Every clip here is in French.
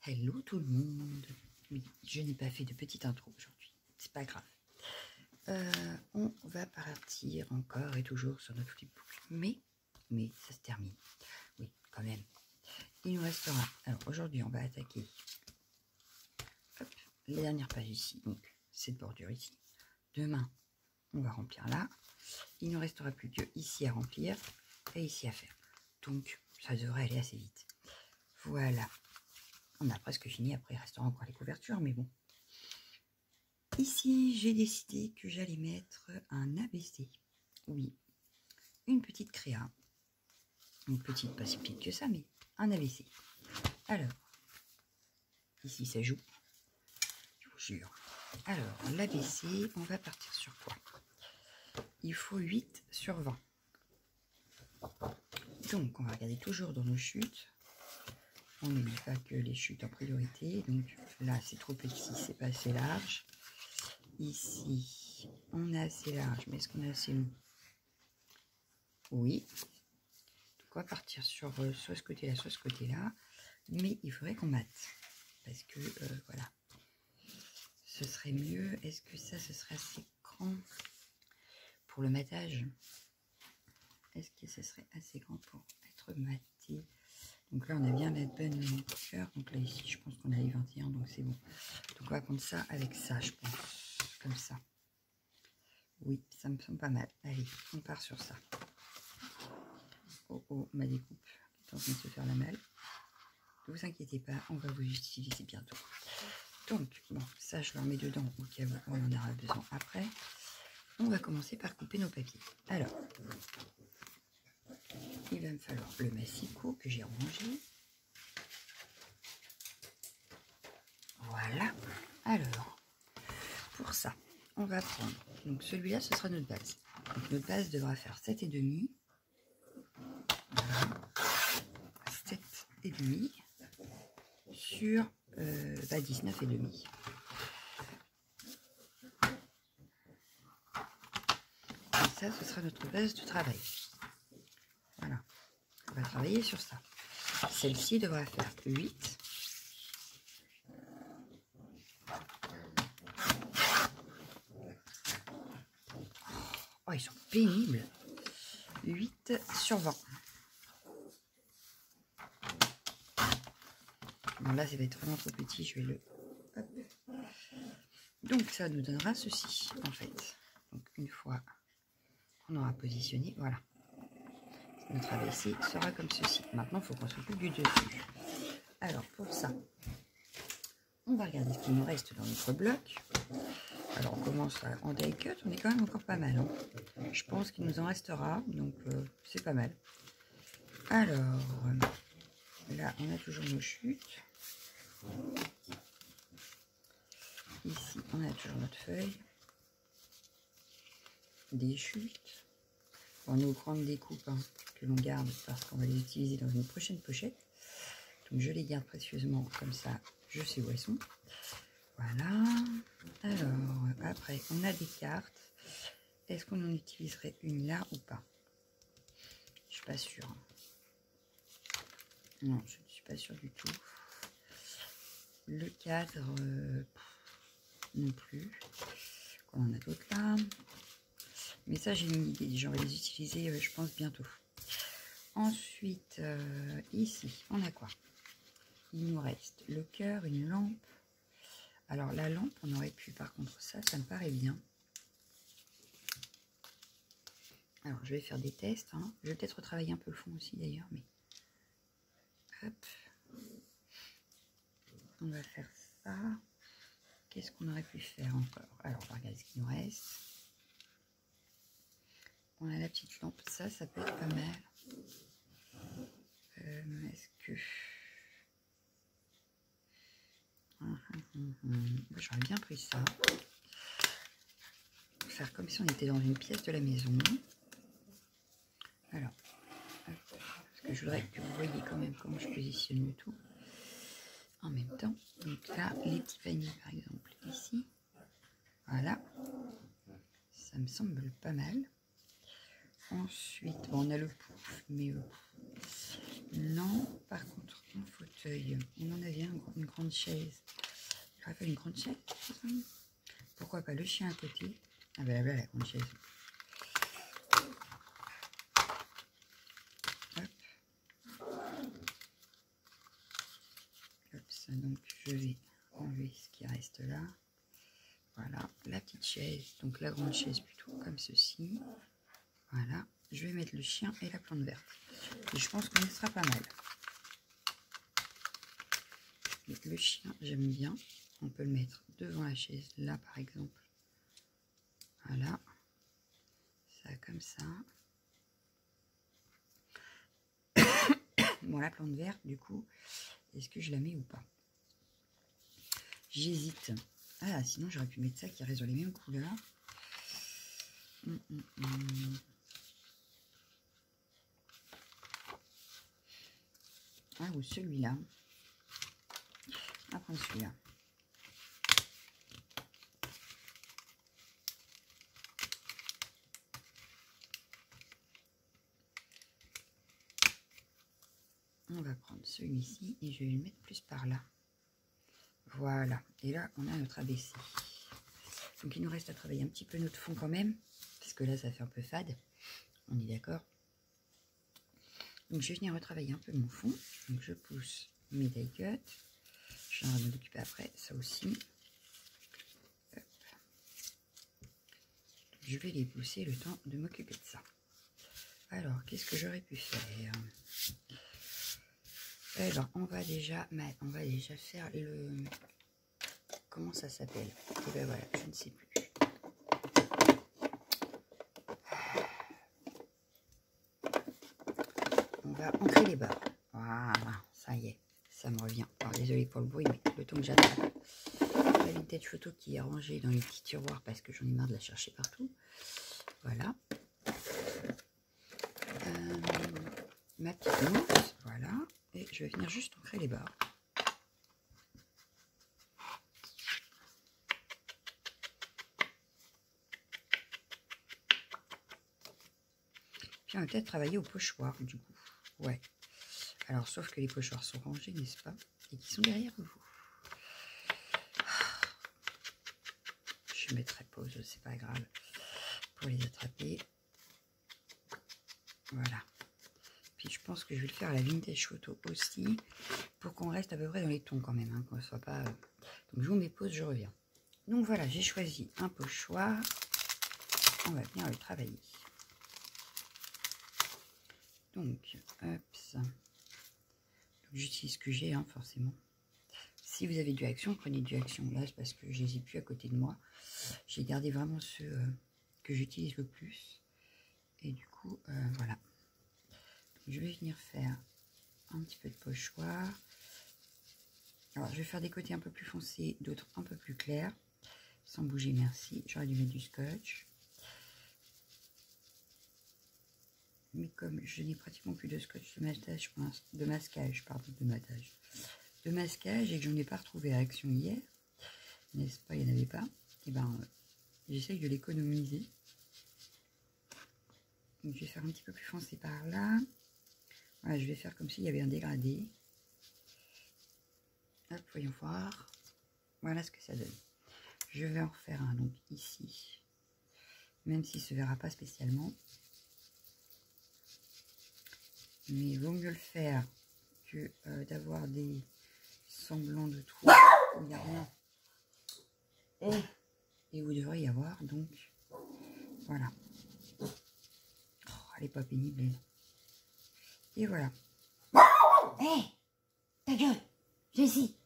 Hello tout le monde. Oui, je n'ai pas fait de petite intro aujourd'hui. C'est pas grave. On va partir encore et toujours sur notre flipbook. Mais ça se termine. Oui, quand même. Il nous restera. Alors aujourd'hui, on va attaquer les dernières pages ici. Donc, cette bordure ici. Demain, on va remplir là. Il ne nous restera plus que ici à remplir et ici à faire. Donc, ça devrait aller assez vite. Voilà. On a presque fini. Après, il restera encore les couvertures, mais bon. Ici, j'ai décidé que j'allais mettre un ABC. Oui, une petite créa. Une petite, pas si petite que ça, mais un ABC. Alors, ici, ça joue. Je vous jure. Alors, l'ABC, on va partir sur quoi? Il faut 8 sur 20. Donc, on va regarder toujours dans nos chutes. On n'oublie pas que les chutes en priorité. Donc là, c'est trop petit, c'est pas assez large. Ici, on est assez large, mais est-ce qu'on est assez long? Oui. Donc, on va partir sur soit ce côté-là, soit ce côté-là. Mais il faudrait qu'on mate. Parce que, voilà. Ce serait mieux. Est-ce que ça, ce serait assez grand pour le matage? Est-ce que ce serait assez grand pour être maté? Donc là, on a bien la bonne longueur. Donc là, ici, je pense qu'on a les 21, donc c'est bon. Donc on va prendre ça avec ça, je pense. Comme ça. Oui, ça me semble pas mal. Allez, on part sur ça. Oh, ma découpe est en train de se faire la malle. Ne vous inquiétez pas, on va vous utiliser bientôt. Donc, bon, ça, je le remets dedans au cas où on en aura besoin après. On va commencer par couper nos papiers. Alors, il va me falloir le massicot que j'ai rangé. Voilà. Alors, pour ça, on va prendre. Donc, celui-là, ce sera notre base. Donc, notre base devra faire 7,5. Voilà. 7,5 sur 19,5. Et ça, ce sera notre base de travail. Voilà. On va travailler sur ça. Celle-ci devra faire 8. Oh, ils sont pénibles. 8 sur 20. Bon, là, ça va être vraiment trop petit. Je vais le... Hop. Donc, ça nous donnera ceci, en fait. Donc, une fois qu'on aura positionné, voilà. Notre ABC sera comme ceci. Maintenant, il faut qu'on s'occupe du dessus. Alors, pour ça, on va regarder ce qu'il nous reste dans notre bloc. Alors, on commence en die cut. On est quand même encore pas mal. Hein. Je pense qu'il nous en restera. Donc, c'est pas mal. Alors, là, on a toujours nos chutes. Ici, on a toujours notre feuille. Des chutes. On nous prendre des coupes hein, que l'on garde parce qu'on va les utiliser dans une prochaine pochette. Donc, je les garde précieusement comme ça. Je sais où elles sont. Voilà. Alors, après, on a des cartes. Est-ce qu'on en utiliserait une là ou pas? Je suis pas sûre. Non, je ne suis pas sûre du tout. Le cadre, non plus. On en a d'autres là. Mais ça, j'ai une idée. J'en vais les utiliser, je pense, bientôt. Ensuite, ici, on a quoi? Il nous reste le cœur, une lampe. Alors, la lampe, on aurait pu, par contre, ça me paraît bien. Alors, je vais faire des tests. Hein. Je vais peut-être retravailler un peu le fond aussi, d'ailleurs. Mais hop. On va faire ça. Qu'est-ce qu'on aurait pu faire encore? Alors, on va regarder ce qu'il nous reste. On a la petite lampe. Ça peut être pas mal. Est-ce que... J'aurais bien pris ça. Faire comme si on était dans une pièce de la maison. Alors, parce que je voudrais que vous voyez quand même comment je positionne le tout. En même temps, donc là, les petits paniers par exemple, ici. Voilà. Ça me semble pas mal. Ensuite, bon, on a le pouf, mais Non, par contre, un fauteuil. On en avait une grande chaise. J'aurais fait une grande chaise. Pourquoi pas le chien à côté? Ah ben là, la grande chaise. Hop. Hop, ça, donc je vais enlever ce qui reste là. Voilà, la petite chaise, donc la grande chaise plutôt comme ceci. Voilà, je vais mettre le chien et la plante verte. Et je pense qu'on sera pas mal. Le chien, j'aime bien. On peut le mettre devant la chaise, là par exemple. Voilà. Ça comme ça. Bon, la plante verte, du coup, est-ce que je la mets ou pas? J'hésite. Ah, sinon j'aurais pu mettre ça qui reste dans les mêmes couleurs. Ah, ou celui-là. On va prendre celui-là. On va prendre celui-ci et je vais le mettre plus par là. Voilà. Et là, on a notre ABC. Donc, il nous reste à travailler un petit peu notre fond quand même. Parce que là, ça fait un peu fade. On est d'accord? Donc, je vais venir retravailler un peu mon fond. Donc, je pousse mes die cuts. Je vais m'en occuper après. Ça aussi. Hop. Je vais les pousser le temps de m'occuper de ça. Alors, qu'est-ce que j'aurais pu faire? Alors, on va déjà faire le... Comment ça s'appelle? Et ben voilà, je ne sais plus. On va ancrer les barres. Voilà, ça y est, ça me revient. Alors, désolé pour le bruit, mais le temps que j'attrape la vintage photo qui est rangée dans les petits tiroirs parce que j'en ai marre de la chercher partout. Voilà. Ma petite mousse, voilà. Et je vais venir juste ancrer les barres. Puis on va peut-être travailler au pochoir du coup. Ouais. Alors sauf que les pochoirs sont rangés, n'est-ce pas? Et qui sont derrière vous. Je mettrai pause, c'est pas grave. Pour les attraper. Voilà. Puis je pense que je vais le faire à la vintage photo aussi. Pour qu'on reste à peu près dans les tons quand même. Hein, qu'on ne soit pas... Donc je vous mets pause, je reviens. Donc voilà, j'ai choisi un pochoir. On va venir le travailler. Donc, hop. J'utilise ce que j'ai, hein, forcément. Si vous avez du Action, prenez du Action. Là, c'est parce que je les ai plus à côté de moi. J'ai gardé vraiment ceux que j'utilise le plus. Et du coup, voilà. Donc, je vais venir faire un petit peu de pochoir. Alors, je vais faire des côtés un peu plus foncés, d'autres un peu plus clairs. Sans bouger, merci. J'aurais dû mettre du scotch. Mais comme je n'ai pratiquement plus de scotch de masquage et que je n'en ai pas retrouvé à Action hier, n'est-ce pas, il n'y en avait pas, et ben j'essaye de l'économiser. Donc je vais faire un petit peu plus foncé par là. Voilà, je vais faire comme s'il y avait un dégradé. Hop, voyons voir. Voilà ce que ça donne. Je vais en refaire un donc ici, même s'il ne se verra pas spécialement. Mais il vaut mieux le faire que d'avoir des semblants de trous où il n'y a rien. Et vous devriez y avoir, donc voilà. Oh, elle n'est pas pénible. Elle. Et voilà. Hé, ta gueule, Jessie.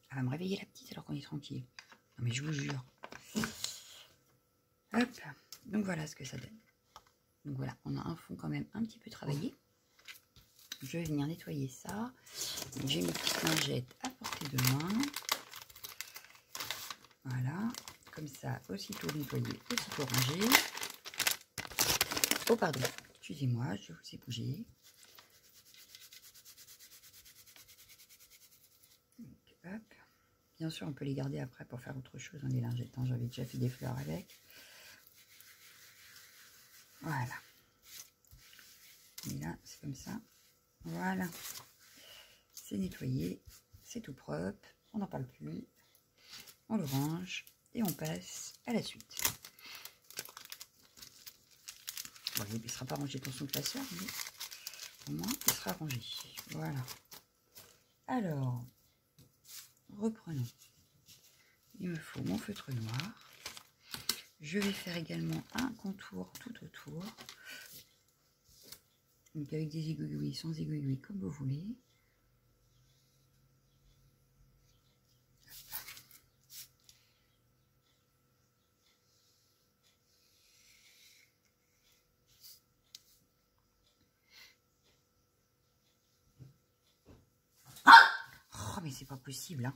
Elle va me réveiller la petite alors qu'on est tranquille. Non mais je vous jure. Hop, donc voilà ce que ça donne. Donc voilà, on a un fond quand même un petit peu travaillé. Je vais venir nettoyer ça. J'ai mes petites lingettes à portée de main. Voilà, comme ça, aussitôt nettoyé, aussitôt rangé. Oh pardon, excusez-moi, je vous ai bougé. Donc, hop. Bien sûr, on peut les garder après pour faire autre chose, hein, les lingettes. Hein. J'avais déjà fait des fleurs avec. Voilà. Et là, c'est comme ça. Voilà. C'est nettoyé. C'est tout propre. On n'en parle plus. On le range. Et on passe à la suite. Bon, il ne sera pas rangé dans son classeur, mais au moins il sera rangé. Voilà. Alors, reprenons. Il me faut mon feutre noir. Je vais faire également un contour tout autour. Donc avec des aiguilles, sans aiguilles, comme vous voulez. Oh, mais c'est pas possible, hein.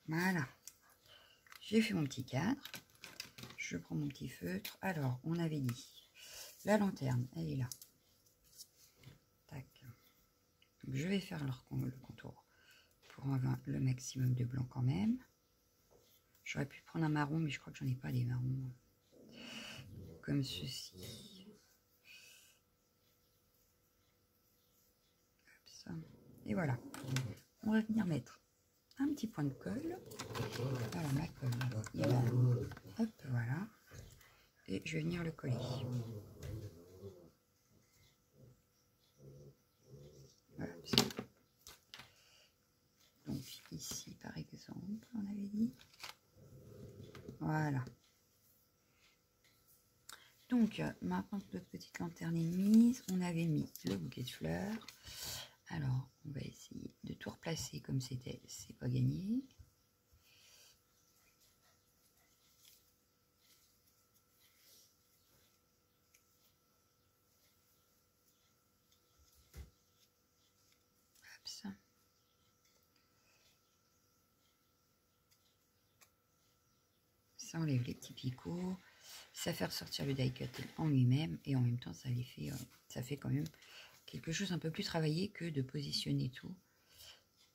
Voilà. J'ai fait mon petit cadre. Je prends mon petit feutre. Alors, on avait dit, la lanterne, elle est là. Tac. Donc, je vais faire le contour pour avoir le maximum de blanc quand même. J'aurais pu prendre un marron, mais je crois que j'en ai pas des marrons comme ceci. Comme ça. Et voilà. On va venir mettre un petit point de colle. Voilà, ma colle. Il va. Hop, voilà. Et je vais venir le coller. Voilà. Donc ici, par exemple, on avait dit. Voilà. Donc, maintenant que notre petite lanterne est mise, on avait mis le bouquet de fleurs. Alors, on va essayer de tout replacer comme c'était. C'est pas gagné. Hop, ça. Ça enlève les petits picots. Ça fait ressortir le die cut en lui-même. Et en même temps, ça les fait, ça fait quand même quelque chose un peu plus travaillé que de positionner tout,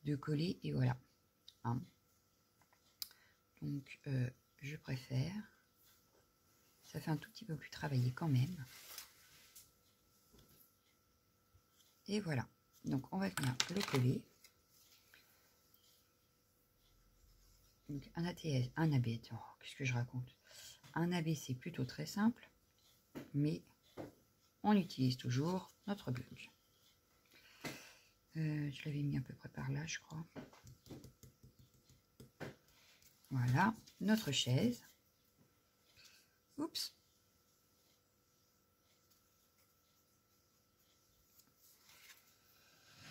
de coller. Et voilà. Hein. Donc, je préfère. Ça fait un tout petit peu plus travaillé quand même. Et voilà. Donc, on va venir le coller. Donc, un ATS, un AB, oh, qu'est-ce que je raconte? Un AB, c'est plutôt très simple, mais on utilise toujours notre bloc. Je l'avais mis à peu près par là, je crois. Voilà, notre chaise. Oups.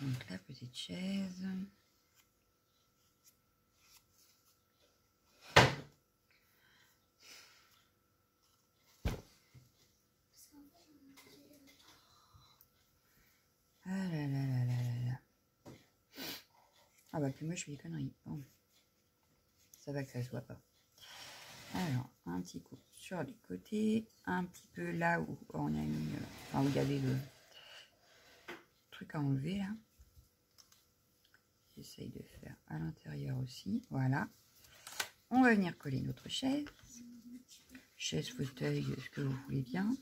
Donc, la petite chaise. Ah là là là là là là. Ah bah puis moi je fais des conneries. Bon. Ça va que ça se voit pas. Alors, un petit coup sur les côtés. Un petit peu là où on a mis... enfin, où il y avait le truc à enlever là. J'essaye de faire à l'intérieur aussi. Voilà. On va venir coller notre chaise. Chaise, fauteuil, ce que vous voulez bien.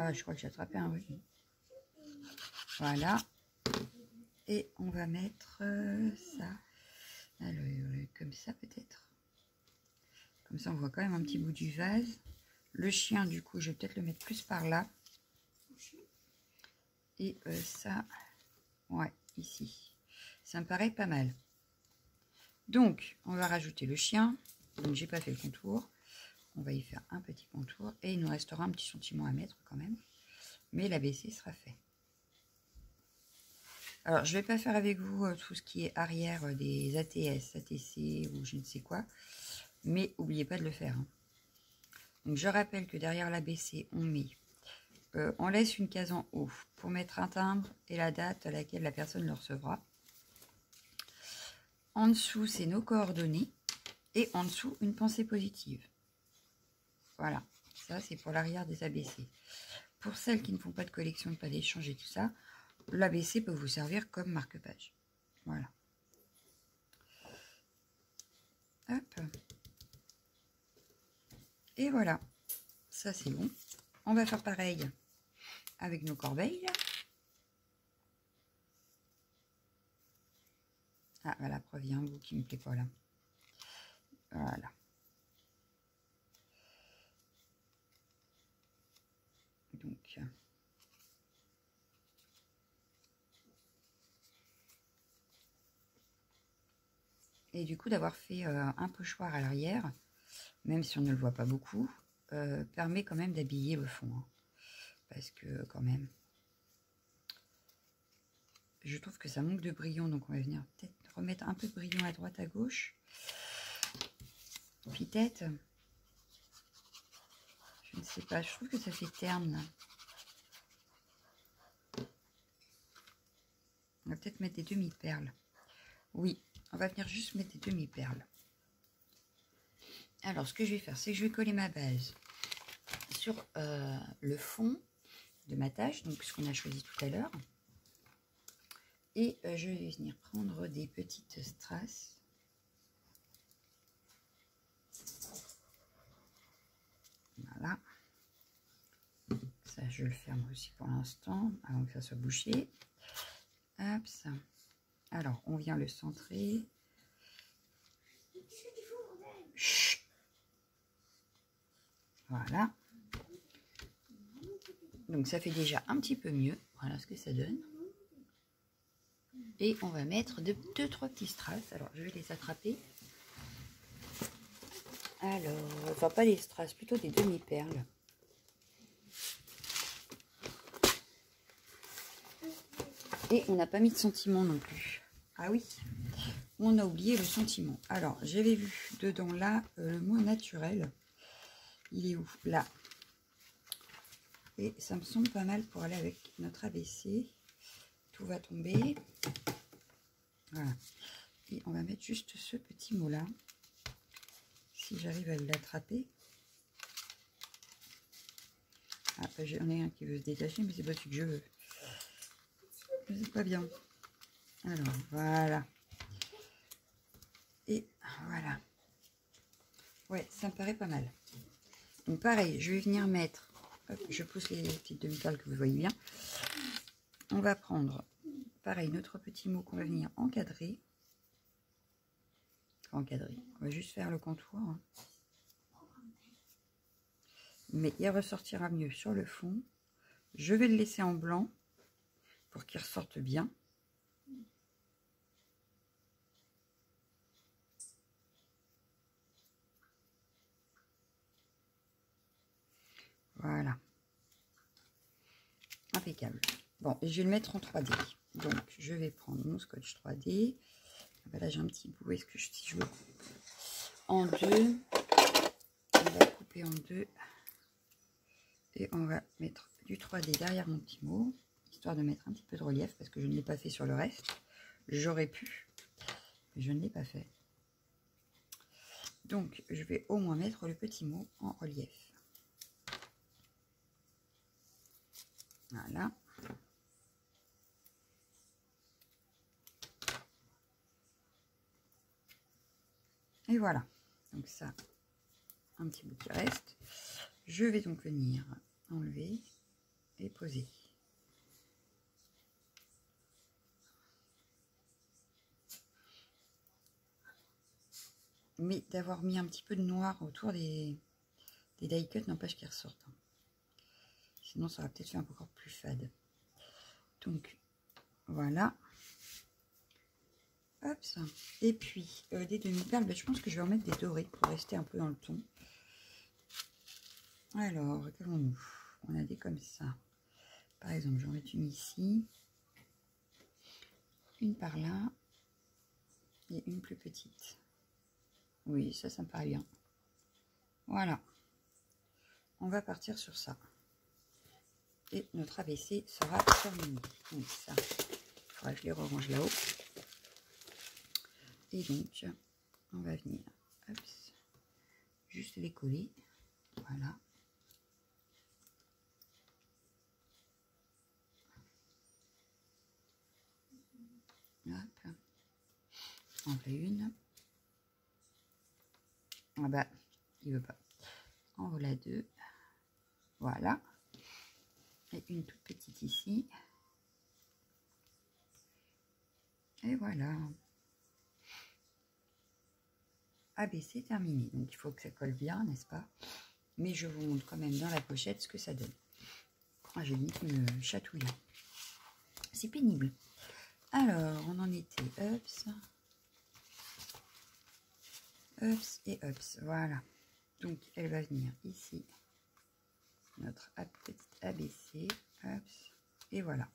Ah, je crois que j'ai attrapé un rhume. Voilà. Et on va mettre ça. Alors, comme ça peut-être. Comme ça, on voit quand même un petit bout du vase. Le chien, du coup, je vais peut-être le mettre plus par là. Et ça, ouais, ici. Ça me paraît pas mal. Donc, on va rajouter le chien. Donc, j'ai pas fait le contour. On va y faire un petit contour. Et il nous restera un petit sentiment à mettre quand même. Mais l'ABC sera fait. Alors, je vais pas faire avec vous tout ce qui est arrière des ATS, ATC ou je ne sais quoi. Mais n'oubliez pas de le faire. Hein. Donc, je rappelle que derrière l'ABC, on met... on laisse une case en haut pour mettre un timbre et la date à laquelle la personne le recevra. En dessous, c'est nos coordonnées. Et en dessous, une pensée positive. Voilà. Ça, c'est pour l'arrière des ABC. Pour celles qui ne font pas de collection, pas d'échange et tout ça, l'ABC peut vous servir comme marque-page. Voilà. Hop. Et voilà, ça c'est bon. On va faire pareil avec nos corbeilles. Ah, voilà, preuve, il y a un bout qui me plaît pas là. Voilà. Donc, et du coup, d'avoir fait un pochoir à l'arrière, même si on ne le voit pas beaucoup, permet quand même d'habiller le fond. Hein, parce que quand même, je trouve que ça manque de brillant. Donc, on va venir peut-être remettre un peu de brillant à droite, à gauche. Peut-être. Je ne sais pas, je trouve que ça fait terne. Là. On va peut-être mettre des demi-perles. Oui, on va venir juste mettre des demi-perles. Alors, ce que je vais faire, c'est que je vais coller ma base sur le fond de ma tâche, donc ce qu'on a choisi tout à l'heure. Et je vais venir prendre des petites strass. Voilà. Ça, je le ferme aussi pour l'instant, avant que ça soit bouché. Hop, ça. Alors, on vient le centrer. Chut. Voilà. Donc, ça fait déjà un petit peu mieux. Voilà ce que ça donne. Et on va mettre 2-3 petits strass. Alors, je vais les attraper. Alors, enfin pas les strass, plutôt des demi-perles. Et on n'a pas mis de sentiment non plus. Ah oui, on a oublié le sentiment. Alors, j'avais vu dedans là le mot naturel. Il est où? Là. Et ça me semble pas mal pour aller avec notre ABC. Tout va tomber. Voilà. Et on va mettre juste ce petit mot là. Si j'arrive à l'attraper. Ah, j'en ai un qui veut se détacher, mais c'est pas celui que je veux. C'est pas bien. Alors, voilà. Et voilà. Ouais, ça me paraît pas mal. Donc, pareil, je vais venir mettre... Hop, je pousse les petites demi-perles que vous voyez bien. On va prendre, pareil, notre petit mot qu'on va venir encadrer. Encadrer. On va juste faire le contour. Hein. Mais il ressortira mieux sur le fond. Je vais le laisser en blanc pour qu'il ressorte bien. Voilà. Impeccable. Bon, et je vais le mettre en 3D. Donc, je vais prendre mon scotch 3D. Ah ben là, j'ai un petit bout. Est-ce que si je le coupe en deux, on va couper en deux. Et on va mettre du 3D derrière mon petit mot, histoire de mettre un petit peu de relief, parce que je ne l'ai pas fait sur le reste. J'aurais pu, mais je ne l'ai pas fait. Donc, je vais au moins mettre le petit mot en relief. Voilà. Et voilà. Donc ça, un petit bout qui reste. Je vais donc venir enlever et poser. Mais d'avoir mis un petit peu de noir autour des die cuts n'empêche qu'ils ressortent. Sinon, ça aurait peut-être fait encore plus fade. Donc, voilà. Hop, ça. Et puis, des demi-perles, ben, je pense que je vais en mettre des dorés pour rester un peu dans le ton. Alors, qu'avons-nous? On a des comme ça. Par exemple, j'en mets une ici. Une par là. Et une plus petite. Oui, ça me paraît bien. Voilà. On va partir sur ça. Et notre ABC sera terminé. Donc ça, il faudra que je les rerange là-haut. Et donc, on va venir, hop, juste les coller. Voilà. Hop. En fait une. Ah bah, il veut pas. En voilà 2. Voilà. Et une toute petite ici. Et voilà. ABC terminé. Donc il faut que ça colle bien, n'est-ce pas? Mais je vous montre quand même dans la pochette ce que ça donne. Ah, j'ai mis qui me chatouille. C'est pénible. Alors, on en était ups. Ups et ups. Voilà. Donc elle va venir ici. Notre petite ABC. Ups. Et voilà.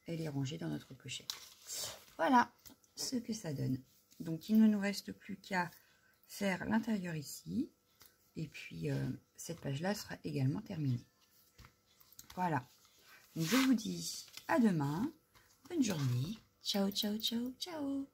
Elle est rangée dans notre pochette. Voilà ce que ça donne. Donc il ne nous reste plus qu'à faire l'intérieur ici. Et puis cette page-là sera également terminée. Voilà. Donc je vous dis à demain. Bonne journée. Ciao, ciao, ciao, ciao.